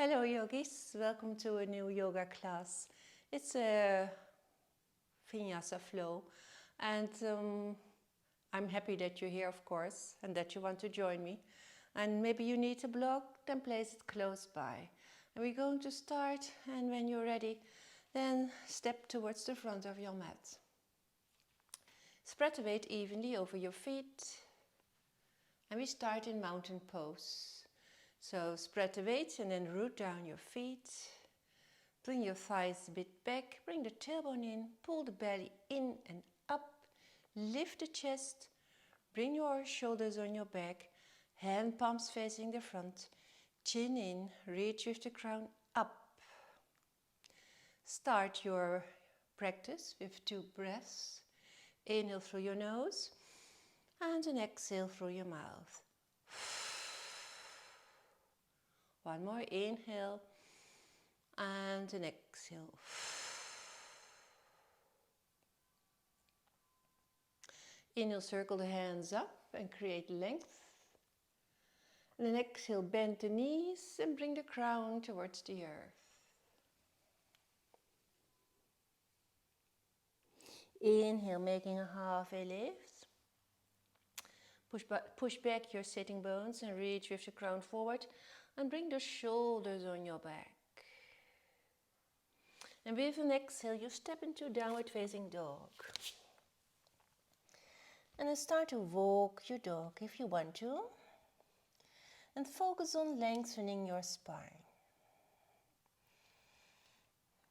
Hello yogis, welcome to a new yoga class. It's a Vinyasa Flow and I'm happy that you're here, of course, and that you want to join me. And maybe you need a block, then place it close by. And we're going to start, and when you're ready, then step towards the front of your mat. Spread the weight evenly over your feet, and we start in mountain pose. So spread the weight and then root down your feet. Bring your thighs a bit back, bring the tailbone in, pull the belly in and up, lift the chest, bring your shoulders on your back, hand palms facing the front, chin in, reach with the crown up. Start your practice with 2 breaths. Inhale through your nose and an exhale through your mouth. One more inhale and an exhale. Inhale, circle the hands up and create length. And then exhale, bend the knees and bring the crown towards the earth. Inhale, making a halfway lift. Push back your sitting bones and reach with the crown forward. And bring the shoulders on your back. And with an exhale, you step into downward facing dog. And then start to walk your dog if you want to. And focus on lengthening your spine.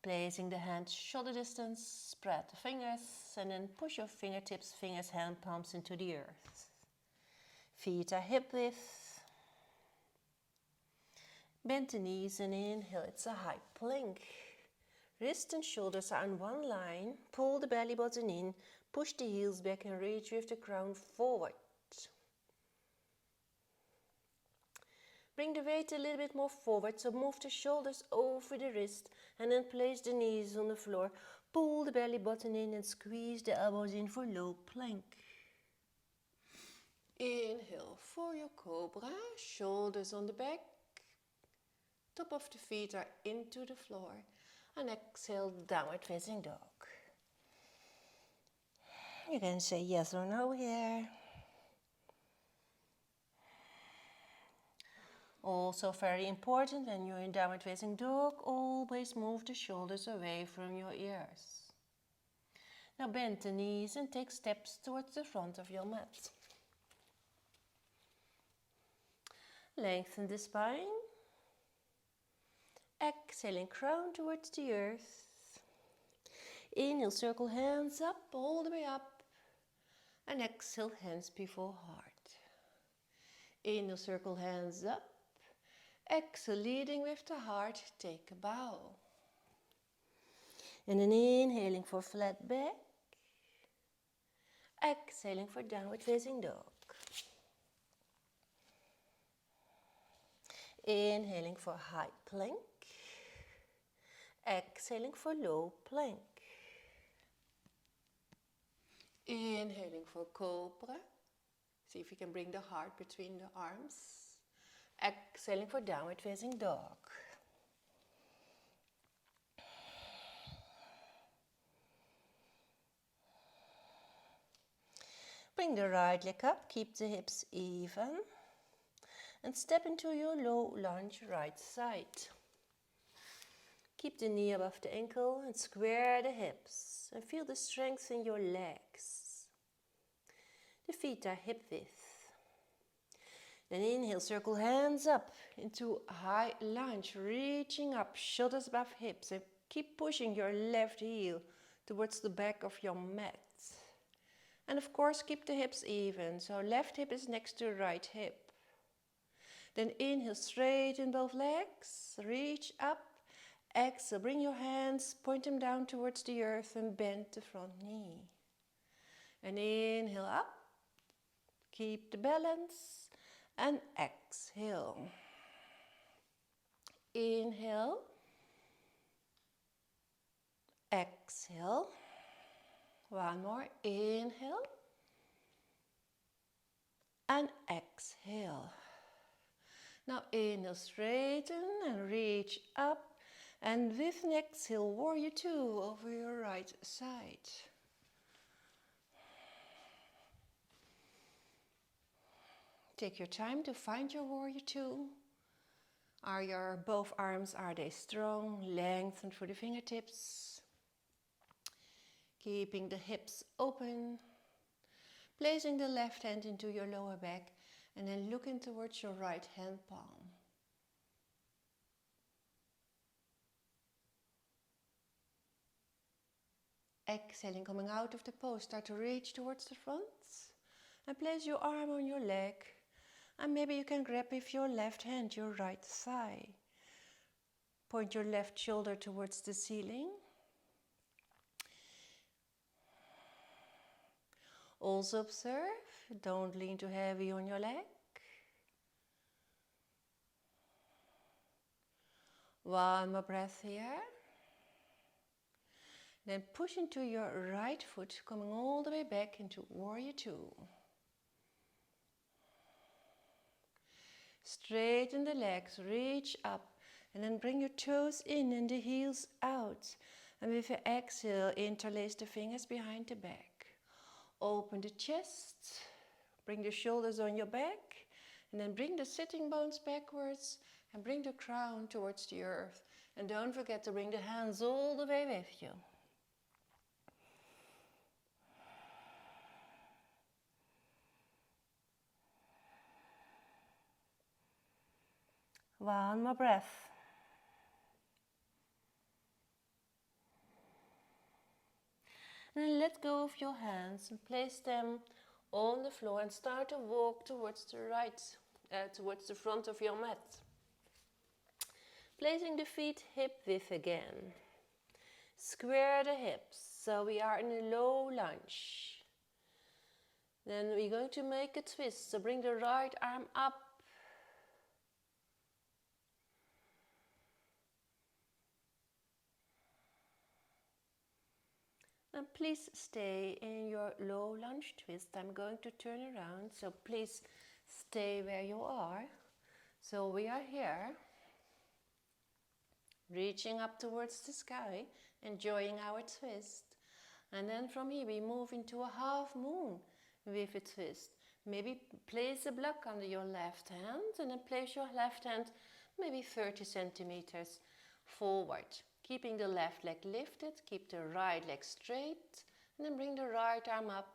Placing the hands shoulder distance, spread the fingers, and then push your fingertips, fingers, hand palms into the earth. Feet are hip width. Bend the knees and inhale, it's a high plank. Wrists and shoulders are on one line. Pull the belly button in, push the heels back and reach with the crown forward. Bring the weight a little bit more forward, so move the shoulders over the wrist and then place the knees on the floor. Pull the belly button in and squeeze the elbows in for low plank. Inhale for your cobra, shoulders on the back. Top of the feet are into the floor. And exhale, downward facing dog. You can say yes or no here. Also very important, when you're in downward facing dog, always move the shoulders away from your ears. Now bend the knees and take steps towards the front of your mat. Lengthen the spine. Exhaling, crown towards the earth. Inhale, circle hands up, all the way up. And exhale, hands before heart. Inhale, circle hands up. Exhale, leading with the heart, take a bow. And then inhaling for flat back. Exhaling for downward facing dog. Inhaling for high plank. Exhaling for low plank. Inhaling for cobra. See if you can bring the heart between the arms. Exhaling for downward facing dog. Bring the right leg up, keep the hips even. And step into your low lunge right side. Keep the knee above the ankle and square the hips. And feel the strength in your legs. The feet are hip width. Then inhale, circle hands up into high lunge, reaching up, shoulders above hips. And keep pushing your left heel towards the back of your mat. And of course, keep the hips even. So left hip is next to right hip. Then inhale, straighten both legs, reach up. Exhale, bring your hands, point them down towards the earth and bend the front knee. And inhale up, keep the balance and exhale. Inhale, exhale. One more, inhale and exhale. Now inhale, straighten and reach up. And with an exhale, warrior two over your right side. Take your time to find your warrior two. Are your both arms, are they strong, lengthened through the fingertips? Keeping the hips open. Placing the left hand into your lower back and then looking towards your right hand palm. Exhaling, coming out of the pose, start to reach towards the front and place your arm on your leg. And maybe you can grab with your left hand your right thigh. Point your left shoulder towards the ceiling. Also observe, don't lean too heavy on your leg. One more breath here. Then push into your right foot, coming all the way back into warrior two. Straighten the legs, reach up, and then bring your toes in and the heels out. And with your exhale, interlace the fingers behind the back. Open the chest, bring the shoulders on your back, and then bring the sitting bones backwards and bring the crown towards the earth. And don't forget to bring the hands all the way with you. One more breath. And then let go of your hands and place them on the floor and start to walk towards the right, towards the front of your mat. Placing the feet hip width again. Square the hips, so we are in a low lunge. Then we're going to make a twist, so bring the right arm up. And please stay in your low lunge twist. I'm going to turn around, so please stay where you are. So we are here, reaching up towards the sky, enjoying our twist. And then from here we move into a half moon with a twist. Maybe place a block under your left hand and then place your left hand maybe 30 centimeters forward. Keeping the left leg lifted, keep the right leg straight, and then bring the right arm up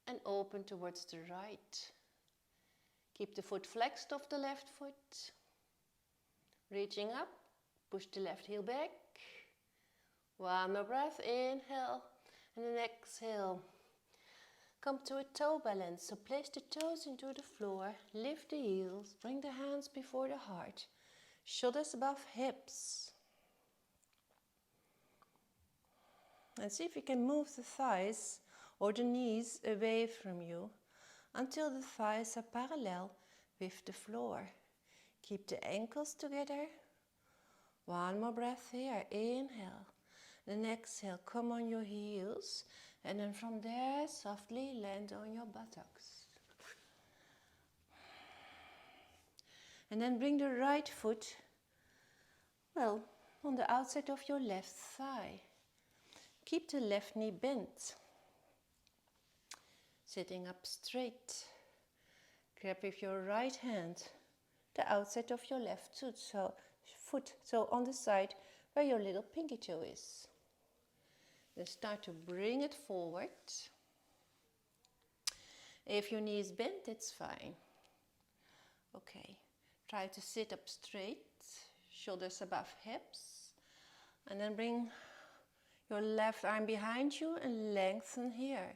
and open towards the right. Keep the foot flexed off the left foot. Reaching up, push the left heel back. One more breath, inhale, and then exhale. Come to a toe balance, so place the toes into the floor, lift the heels, bring the hands before the heart, shoulders above hips. And see if you can move the thighs or the knees away from you until the thighs are parallel with the floor. Keep the ankles together. One more breath here. Inhale. Then exhale. Come on your heels. And then from there, softly land on your buttocks. And then bring the right foot, well, on the outside of your left thigh. Keep the left knee bent. Sitting up straight. Grab with your right hand the outside of your left foot, so on the side where your little pinky toe is. Then start to bring it forward. If your knee is bent, it's fine. Okay, try to sit up straight, shoulders above hips, and then bring your left arm behind you and lengthen here.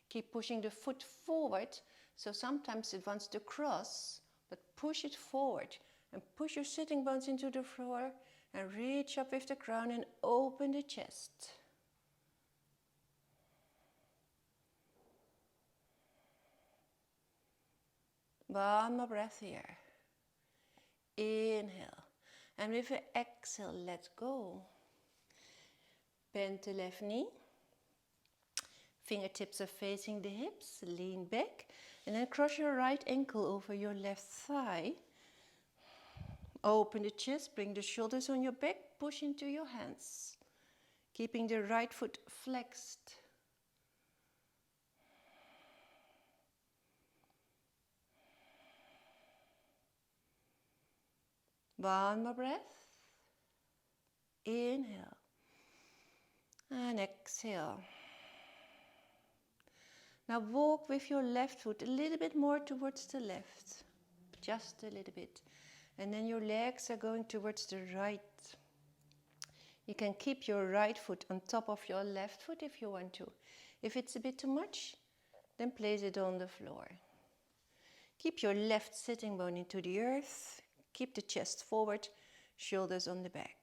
Keep pushing the foot forward, so sometimes it wants to cross, but push it forward and push your sitting bones into the floor and reach up with the crown and open the chest. One more breath here. Inhale, and with an exhale, let go. Bend the left knee, fingertips are facing the hips, lean back, and then cross your right ankle over your left thigh. Open the chest, bring the shoulders on your back, push into your hands. Keeping the right foot flexed. One more breath. Inhale. And exhale. Now walk with your left foot a little bit more towards the left. Just a little bit. And then your legs are going towards the right. You can keep your right foot on top of your left foot if you want to. If it's a bit too much, then place it on the floor. Keep your left sitting bone into the earth. Keep the chest forward, shoulders on the back.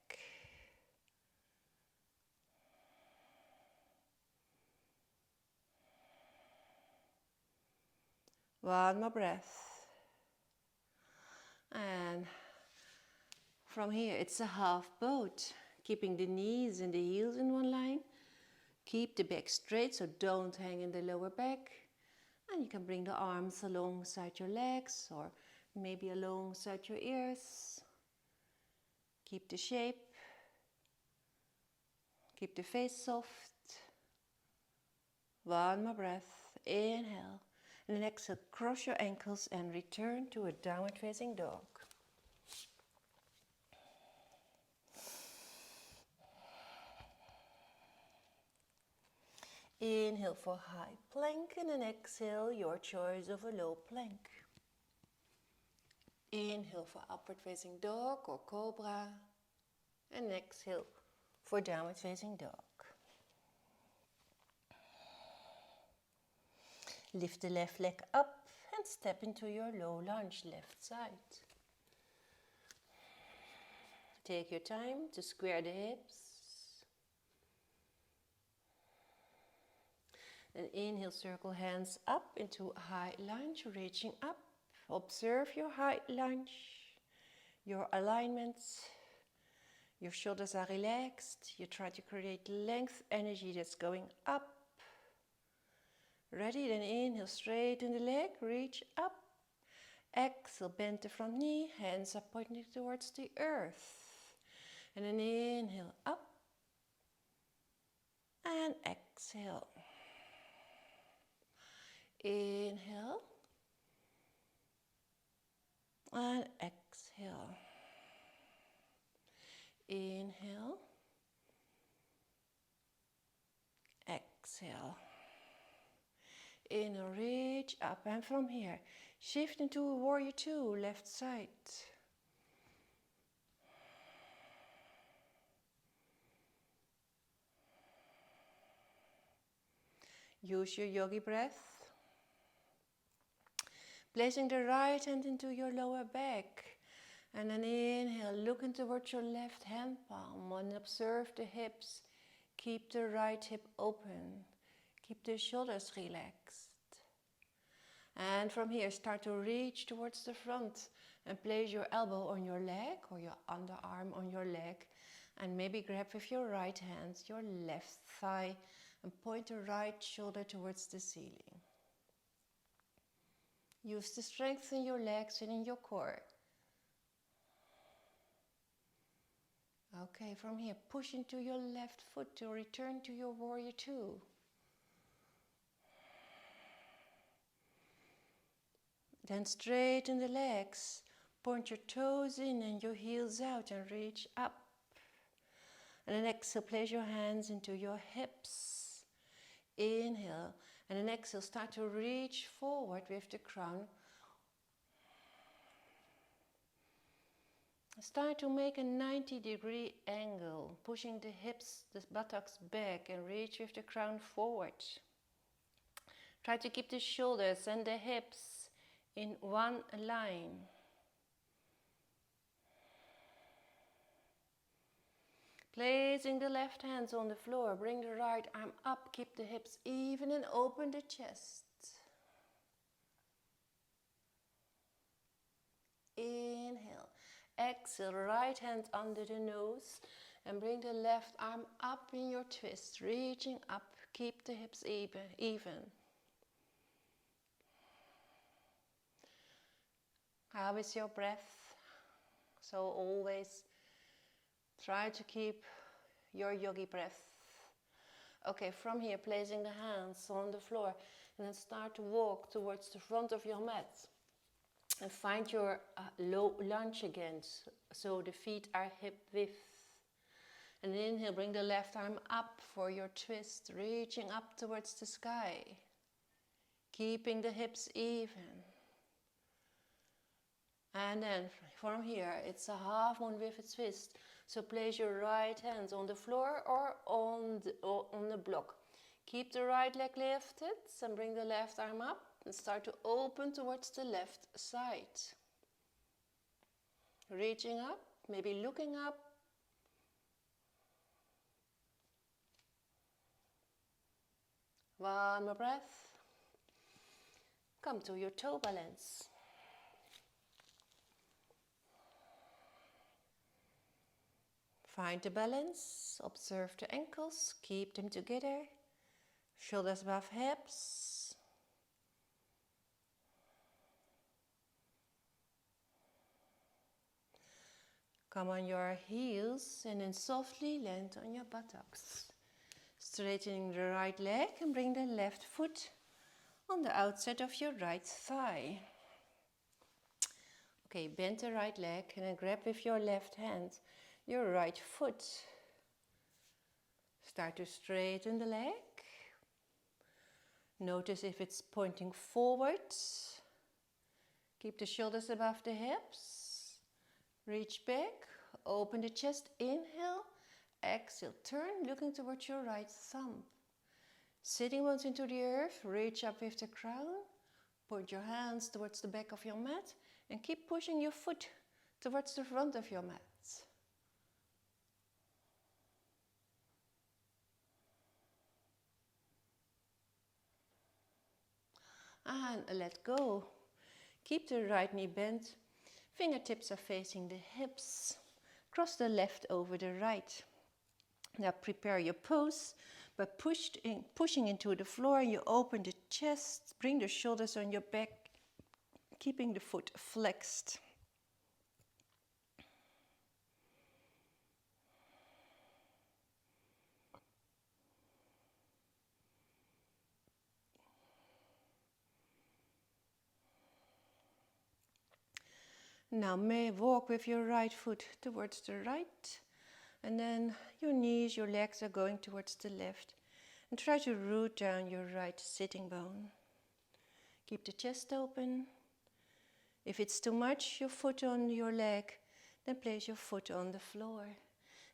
One more breath. And from here, it's a half boat. Keeping the knees and the heels in one line. Keep the back straight, so don't hang in the lower back. And you can bring the arms alongside your legs or maybe alongside your ears. Keep the shape. Keep the face soft. One more breath. Inhale. And then exhale, cross your ankles and return to a downward facing dog. Inhale for high plank and then exhale your choice of a low plank. Inhale for upward facing dog or cobra and exhale for downward facing dog. Lift the left leg up and step into your low lunge left side. Take your time to square the hips. Then inhale, circle hands up into high lunge, reaching up. Observe your high lunge, your alignments. Your shoulders are relaxed. You try to create length, energy that's going up. Ready? Then inhale, straighten the leg, reach up. Exhale, bend the front knee, hands are pointing towards the earth. And then inhale, up. And exhale. Inhale. And exhale. Inhale. Exhale. Inhale, reach up, and from here, shift into a warrior two, left side. Use your yogi breath. Placing the right hand into your lower back. And then inhale, looking towards your left hand palm and observe the hips. Keep the right hip open. Keep the shoulders relaxed. And from here, start to reach towards the front and place your elbow on your leg or your underarm on your leg. And maybe grab with your right hand your left thigh and point the right shoulder towards the ceiling. Use the strength in your legs and in your core. Okay, from here, push into your left foot to return to your warrior two. Then straighten the legs, point your toes in and your heels out and reach up. And then exhale, place your hands into your hips. Inhale, and then exhale, start to reach forward with the crown. Start to make a 90-degree angle, pushing the hips, the buttocks back and reach with the crown forward. Try to keep the shoulders and the hips in one line. Placing the left hands on the floor, bring the right arm up, keep the hips even and open the chest. Inhale. Exhale, right hand under the nose and bring the left arm up in your twist, reaching up, keep the hips even. How is your breath? So always try to keep your yogi breath. Okay, from here, placing the hands on the floor, and then start to walk towards the front of your mat. And find your low lunge again, so the feet are hip width. And inhale, bring the left arm up for your twist, reaching up towards the sky. Keeping the hips even. And then from here, it's a half moon with a twist. So place your right hands on the floor or on the block. Keep the right leg lifted and bring the left arm up and start to open towards the left side. Reaching up, maybe looking up. One more breath. Come to your toe balance. Find the balance, observe the ankles, keep them together, shoulders above hips. Come on your heels and then softly land on your buttocks. Straightening the right leg and bring the left foot on the outside of your right thigh. Okay, bend the right leg and then grab with your left hand your right foot. Start to straighten the leg. Notice if it's pointing forward. Keep the shoulders above the hips. Reach back, open the chest, inhale, exhale, turn looking towards your right thumb. Sitting bones into the earth, reach up with the crown. Point your hands towards the back of your mat and keep pushing your foot towards the front of your mat. And let go. Keep the right knee bent. Fingertips are facing the hips. Cross the left over the right. Now prepare your pose by pushing into the floor. You open the chest. Bring the shoulders on your back. Keeping the foot flexed. Now may walk with your right foot towards the right, and then your knees, your legs are going towards the left. And try to root down your right sitting bone. Keep the chest open. If it's too much, your foot on your leg, then place your foot on the floor.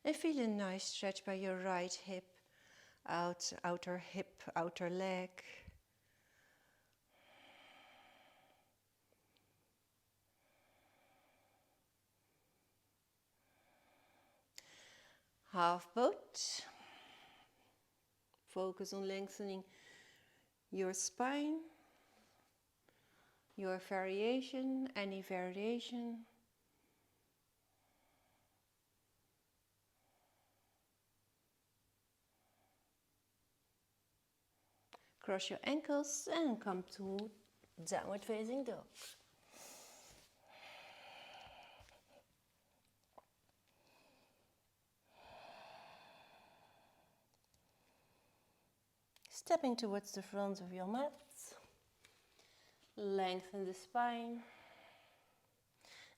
And feel a nice stretch by your right hip, outer hip, outer leg. Half boat. Focus on lengthening your spine, your variation, any variation. Cross your ankles and come to downward facing dog. Stepping towards the front of your mat. Lengthen the spine.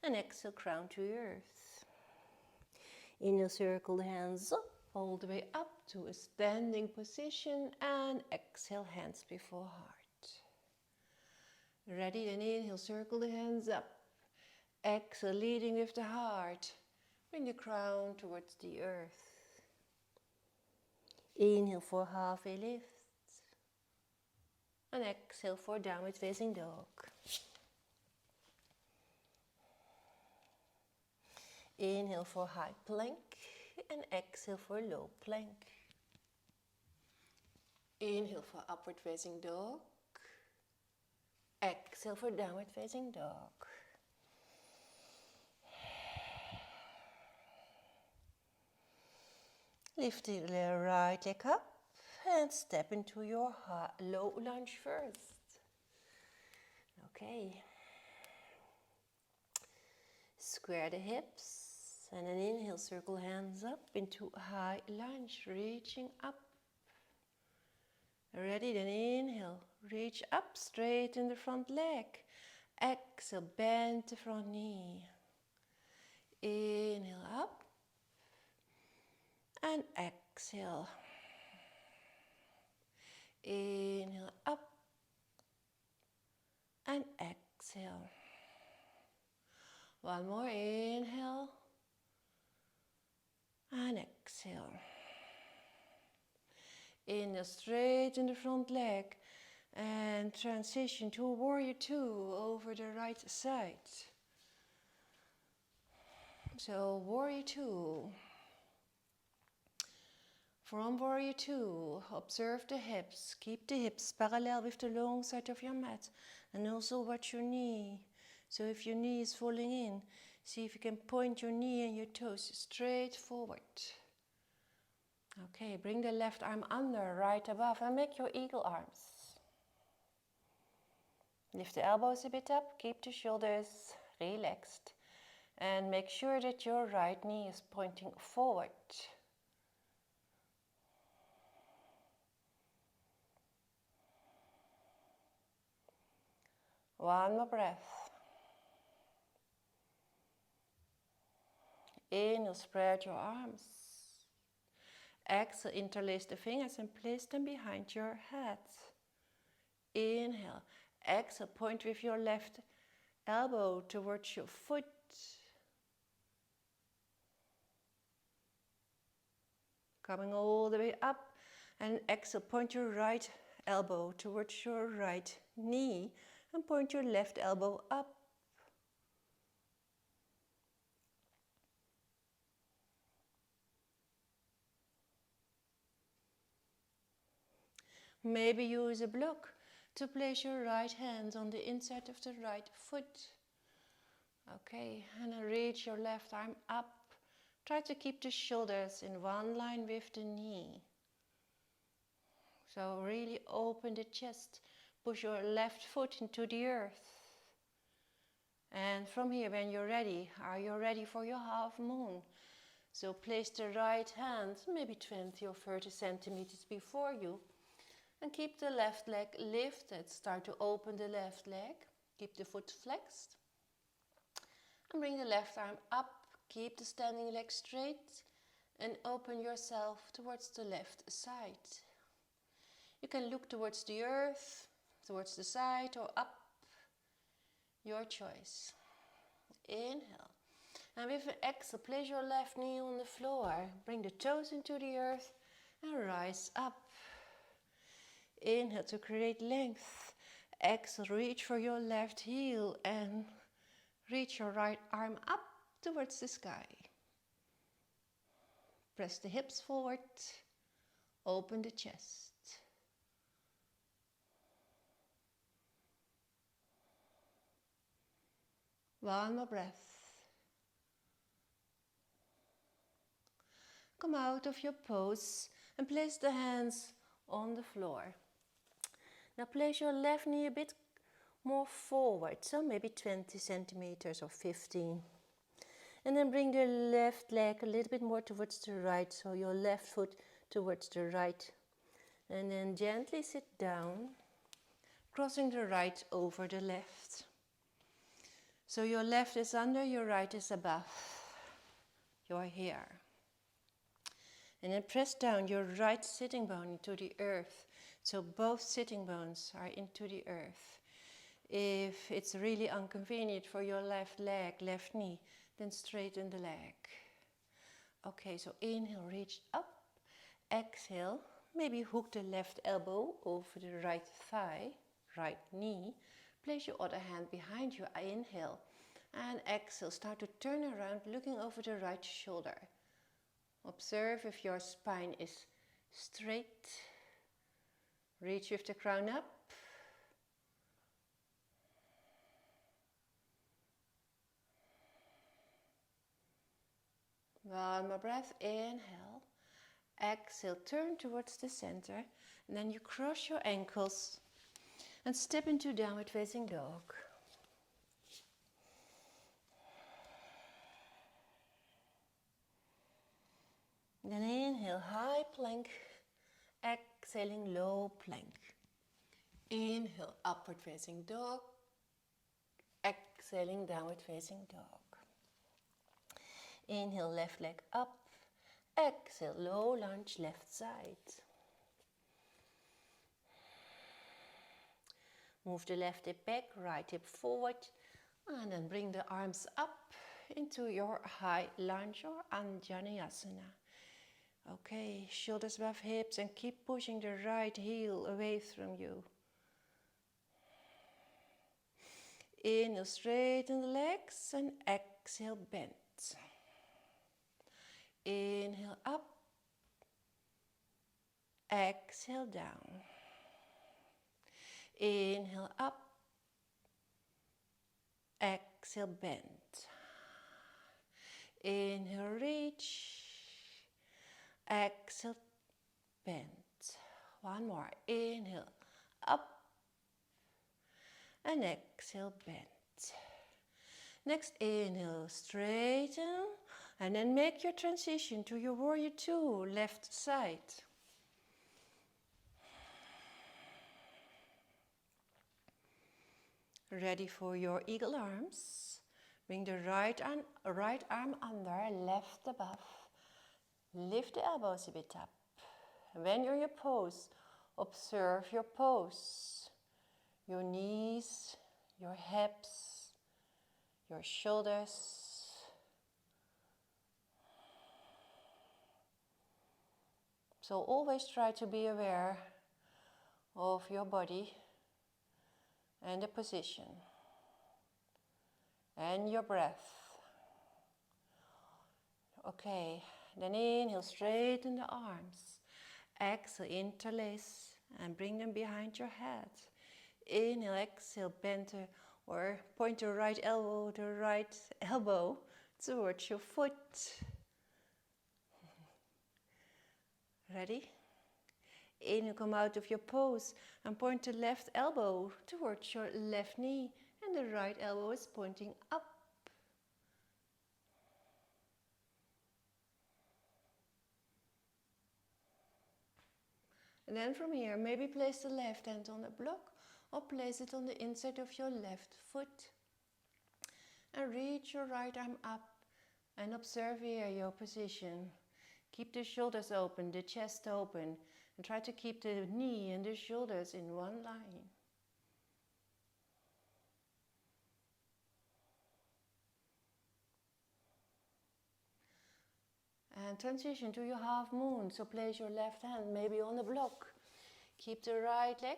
And exhale, crown to earth. Inhale, circle the hands up, all the way up to a standing position. And exhale, hands before heart. Ready, then inhale, circle the hands up. Exhale, leading with the heart. Bring the crown towards the earth. Inhale for half a lift. And exhale for downward facing dog. Inhale for high plank and exhale for low plank. Inhale for upward facing dog. Exhale for downward facing dog. Lift the right leg up and step into your low lunge first. Okay. square the hips. And then inhale, circle hands up into high lunge, reaching up. Ready, then inhale, reach up, straighten the front leg. Exhale, bend the front knee. Inhale up and exhale. Inhale up and exhale. One more, inhale and exhale. Inhale, straighten the front leg and transition to warrior two over the right side. So warrior two. From warrior two, observe the hips. Keep the hips parallel with the long side of your mat. And also watch your knee. So if your knee is falling in, see if you can point your knee and your toes straight forward. Okay, bring the left arm under, right above, and make your eagle arms. Lift the elbows a bit up, keep the shoulders relaxed. And make sure that your right knee is pointing forward. One more breath. Inhale, spread your arms. Exhale, interlace the fingers and place them behind your head. Inhale. Exhale, point with your left elbow towards your foot. Coming all the way up. And exhale, point your right elbow towards your right knee. And point your left elbow up. Maybe use a block to place your right hand on the inside of the right foot. Okay, and then reach your left arm up. Try to keep the shoulders in one line with the knee. So really open the chest. Push your left foot into the earth. And from here, when you're ready, are you ready for your half moon? So place the right hand maybe 20 or 30 centimeters before you. And keep the left leg lifted. Start to open the left leg. Keep the foot flexed. And bring the left arm up. Keep the standing leg straight. And open yourself towards the left side. You can look towards the earth, towards the side or up. Your choice. Inhale. And with an exhale, place your left knee on the floor. Bring the toes into the earth and rise up. Inhale to create length. Exhale, reach for your left heel and reach your right arm up towards the sky. Press the hips forward. Open the chest. One more breath. Come out of your pose and place the hands on the floor. Now place your left knee a bit more forward, so maybe 20 centimeters or 15. And then bring the left leg a little bit more towards the right, so your left foot towards the right. And then gently sit down, crossing the right over the left. So your left is under, your right is above. You're here. And then press down your right sitting bone into the earth. So both sitting bones are into the earth. If it's really inconvenient for your left leg, left knee, then straighten the leg. Okay, so inhale, reach up. Exhale, maybe hook the left elbow over the right thigh, right knee. Place your other hand behind you. Inhale. And exhale, start to turn around, looking over the right shoulder. Observe if your spine is straight. Reach with the crown up. One more breath. Inhale. Exhale, turn towards the center. And then you cross your ankles and step into downward facing dog. plank. Exhaling, low plank. Inhale, upward facing dog. Exhaling, downward facing dog. Inhale, left leg up. Exhale, low lunge, left side. Move the left hip back, right hip forward. And then bring the arms up into your high lunge or Anjaneyasana. Okay, shoulders above hips and keep pushing the right heel away from you. Inhale, straighten the legs and exhale, bend. Inhale, up. Exhale, down. Inhale, up. Exhale, bend. Inhale, reach. Exhale, bend. One more. Inhale, up. And exhale, bend. Next, inhale, straighten. And then make your transition to your warrior two, left side. Ready for your eagle arms. Bring the right arm under, left above. Lift the elbows a bit up. When you're in your pose, observe your pose. Your knees, your hips, your shoulders. So always try to be aware of your body and the position and your breath. Okay, then inhale, straighten the arms. Exhale, interlace and bring them behind your head. Inhale, exhale, bend or point the right elbow towards your foot. Ready? Inhale, come out of your pose and point the left elbow towards your left knee and the right elbow is pointing up. And then from here, maybe place the left hand on the block or place it on the inside of your left foot. And reach your right arm up and observe here your position. Keep the shoulders open, the chest open, and try to keep the knee and the shoulders in one line. And transition to your half moon. So place your left hand maybe on the block. Keep the right leg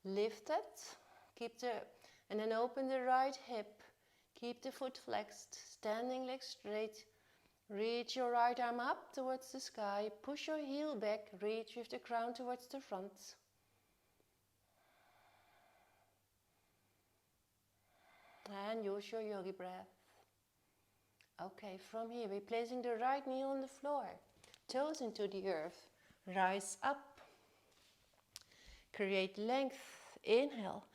lifted. And then open the right hip. Keep the foot flexed, standing leg straight. Reach your right arm up towards the sky. Push your heel back. Reach with the crown towards the front. And use your yogi breath. Okay, from here we're placing the right knee on the floor. Toes into the earth. Rise up. Create length. Inhale.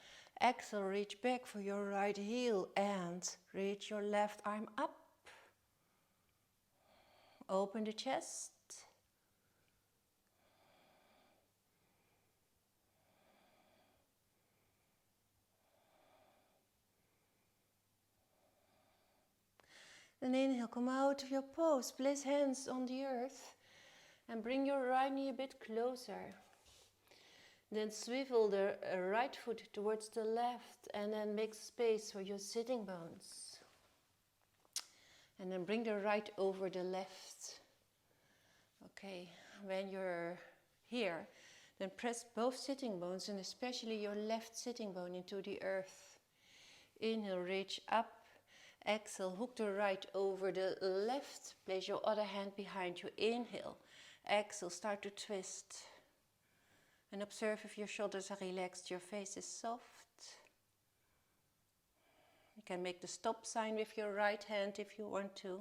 Exhale, reach back for your right heel and reach your left arm up. Open the chest. Then inhale, come out of your pose. Place hands on the earth and bring your right knee a bit closer. Then swivel the right foot towards the left and then make space for your sitting bones. And then bring the right over the left. Okay, when you're here, then press both sitting bones and especially your left sitting bone into the earth. Inhale, reach up. Exhale, hook the right over the left. Place your other hand behind you. Inhale. Exhale, start to twist. And observe if your shoulders are relaxed, your face is soft. You can make the stop sign with your right hand if you want to.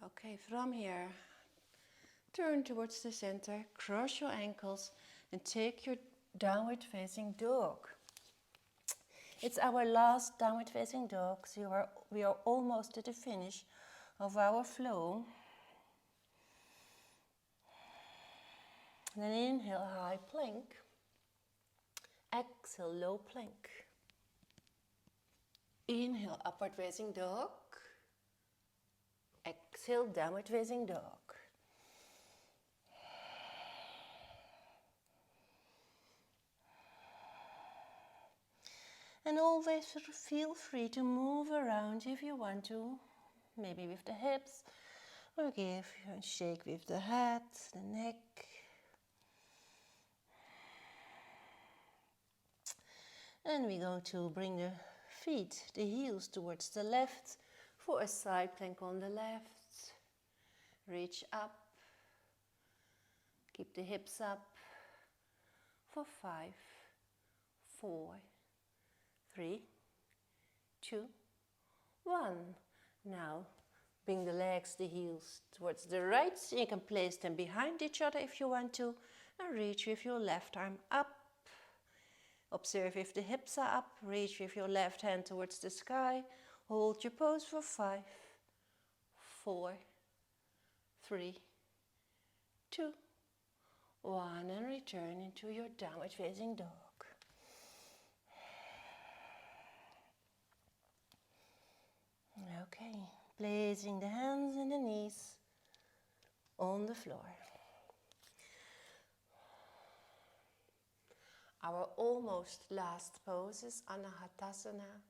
Okay, from here, turn towards the center, cross your ankles and take your downward facing dog. It's our last downward facing dog, so we are almost at the finish of our flow. Then inhale, high plank. Exhale, low plank. Inhale, upward facing dog. Exhale, downward facing dog. And always feel free to move around if you want to. Maybe with the hips, or give a shake with the head, the neck. And we're going to bring the feet, the heels towards the left for a side plank on the left. Reach up. Keep the hips up for 5, 4, 3, 2, 1. Now bring the legs, the heels towards the right. So you can place them behind each other if you want to. And reach with your left arm up. Observe if the hips are up. Reach with your left hand towards the sky. Hold your pose for 5, 4, 3, 2, 1. And return into your downward facing dog. Okay, placing the hands and the knees on the floor. Our almost last pose is Anahatasana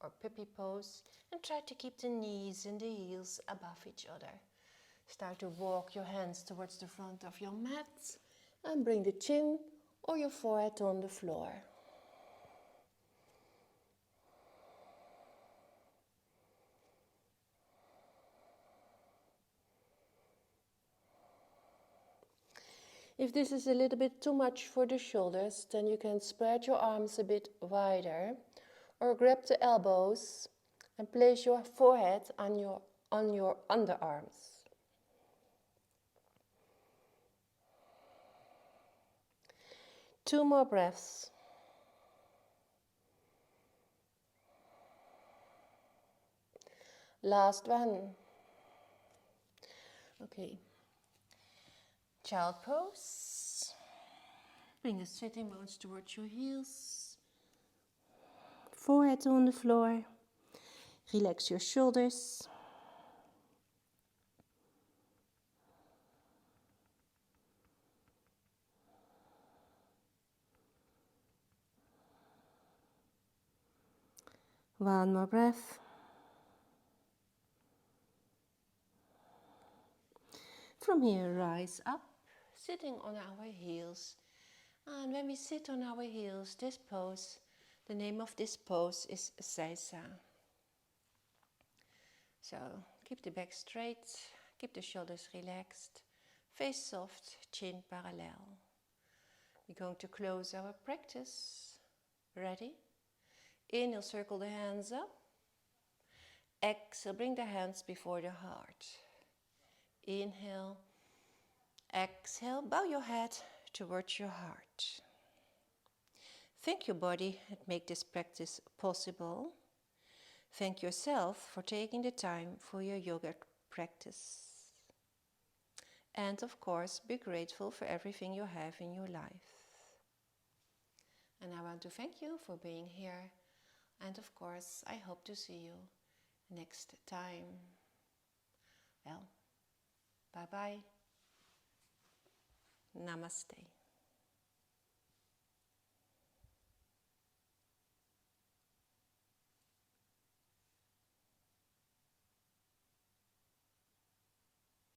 or puppy pose, and try to keep the knees and the heels above each other. Start to walk your hands towards the front of your mat and bring the chin or your forehead on the floor. If this is a little bit too much for the shoulders, then you can spread your arms a bit wider or grab the elbows and place your forehead on your underarms. Two more breaths. Last one. Okay. Child pose. Bring the sitting bones towards your heels. Forehead on the floor. Relax your shoulders. One more breath. From here, rise up, sitting on our heels. And when we sit on our heels, this pose, the name of this pose is Saisa. So keep the back straight, keep the shoulders relaxed, face soft, chin parallel. We're going to close our practice. Ready? Inhale, circle the hands up. Exhale, bring the hands before the heart. Inhale, exhale, bow your head towards your heart. Thank your body that make this practice possible. Thank yourself for taking the time for your yoga practice. And of course, be grateful for everything you have in your life. And I want to thank you for being here. And of course, I hope to see you next time. Well, bye-bye. Namaste.